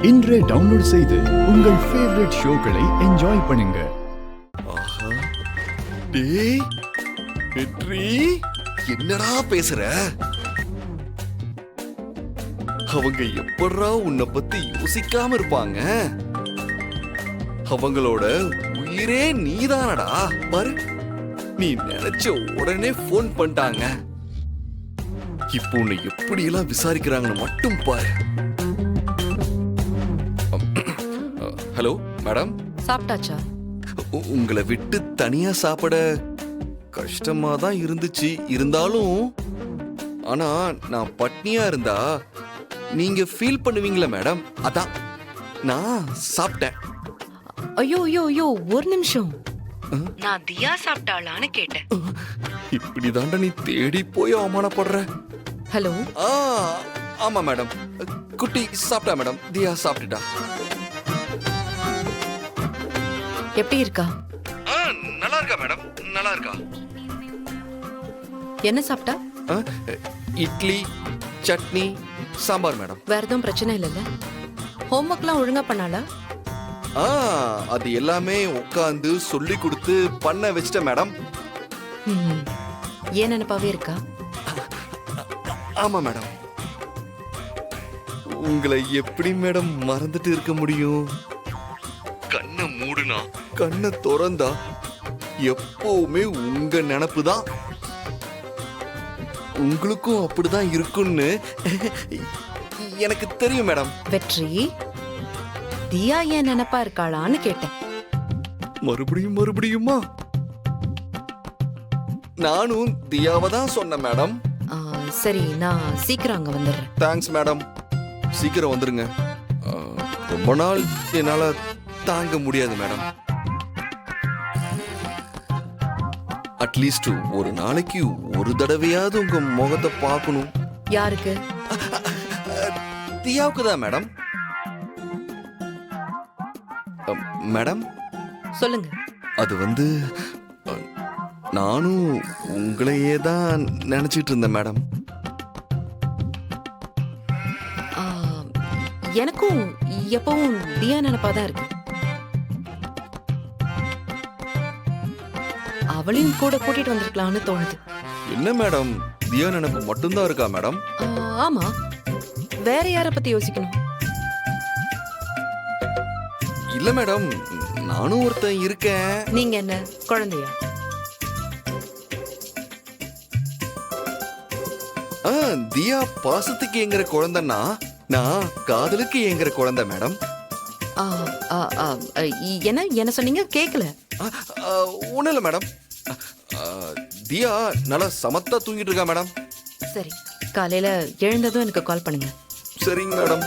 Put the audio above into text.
இன்றே டவுன்லோட் செய்து உங்கள் ஃபேவரட் ஷோக்களை என்ஜாய் பண்ணுங்க. ஆஹா டேய் வெற்றி, என்னடா பேசுற? அவங்க எப்படா உன்னை பத்தி யோசிக்காம இருப்பாங்க? அவங்களோட உயிரே நீதானடா. பாரு, நீ நினைச்ச உடனே போன் பண்ணிட்டாங்க. இப்போ உன்னை எப்படி எல்லாம் விசாரிக்கிறாங்கன்னு மட்டும் பாரு. ஹலோ மேடம், சாப்பிட்டாச்சா? உங்களை விட்டு தனியா சாப்பிட கஷ்டமா தான் இருந்துச்சு. இருந்தாலும் ஆனா நான் பட்னியா இருந்தா நீங்க ஃபீல் பண்ணுவீங்களா மேடம்? அதான் நான் சாப்பிட்டேன். ஐயோ ஐயோ ஐயோ, ஒரு நிமிஷம். நான் தியா சாப்பிட்டாளான்னு கேட்டேன். இப்படிதாண்டா நீ தேடி போய் அவமானப்படுற. ஹலோ. ஆமா மேடம், குட்டி சாப்பிட்டா மேடம். தியா சாப்பிட்டுட்டா. எப்படி இருக்கா? நல்லா இருக்கா மேடம், நல்லா இருக்கா. என்ன சாப்பிட்டா? இட்லி, சட்னி, சாம்பார் மேடம். வேற எதுவும் பிரச்சனை இல்லைல்ல? ஹோம்ஒர்க்லாம் ஒழுங்கா பண்ணாளா? அது எல்லாமே உட்காந்து சொல்லி கொடுத்து பண்ண வச்சிட்டேன் மேடம். ஏன் நினைப்பாவே இருக்கா? ஆமா மேடம். உங்களை எப்படி மேடம் மறந்துட்டு இருக்க முடியும்? கண்ணை மூடுனா கண்ணை திறந்தா எப்பவுமே உங்க நினப்பு தான். உங்களுக்கும் அப்படிதான் இருக்குன்னு எனக்கு தெரியும் மேடம். வெற்றி, தியா ஏன் நினைப்பா இருக்காளான்னு கேட்டேன். மறுபடியும் மறுபடியுமா? நானும் தியாவை தான் சொன்னேன் மேடம். சரி, நான் சீக்கிரம் அங்க வந்துடுறேன். Thanks madam. சீக்கிரம் வந்துருங்க. ரொம்ப நாள் என்னால தாங்க முடியாது மேடம். அட்லீஸ்ட் ஒரு நாளைக்கு ஒரு தடவையாவது உங்க முகத்தை பார்க்கணும். யாருக்கு? தியாவுக்கு தான் மேடம். மேடம் சொல்லுங்க. அது வந்து நானும் உங்களையே தான் நினைச்சிட்டு இருந்தேன் மேடம். எனக்கும் எப்பவும் தியா நினைப்பாதான் இருக்கு. அவளையும் கூட கூட்டிட்டு வந்திருக்கலாம்னு தோணுது. என்ன மேடம், தியா நினைப்பு மட்டும்தான் இருக்கா மேடம்? ஆமா, வேற யார பத்தி யோசிக்கணும்? இல்ல மேடம், நானும் ஒருத்தன் இருக்கேன். நீங்க என்ன குழந்தையா? தியா பாசத்துக்கு ஏங்குற குழந்தைன்னா நான் காதலுக்கு ஏங்குற குழந்தை மேடம். என்ன என்ன சொன்னீங்க? கேக்கல. ஒண்ணும் இல்ல மேடம். தியா நல்லா சமத்தா தூங்கிட்டு இருக்கா மேடம். சரி, காலையில எழுந்ததும் எனக்கு கால் பண்ணுங்க. சரிங்க மேடம்.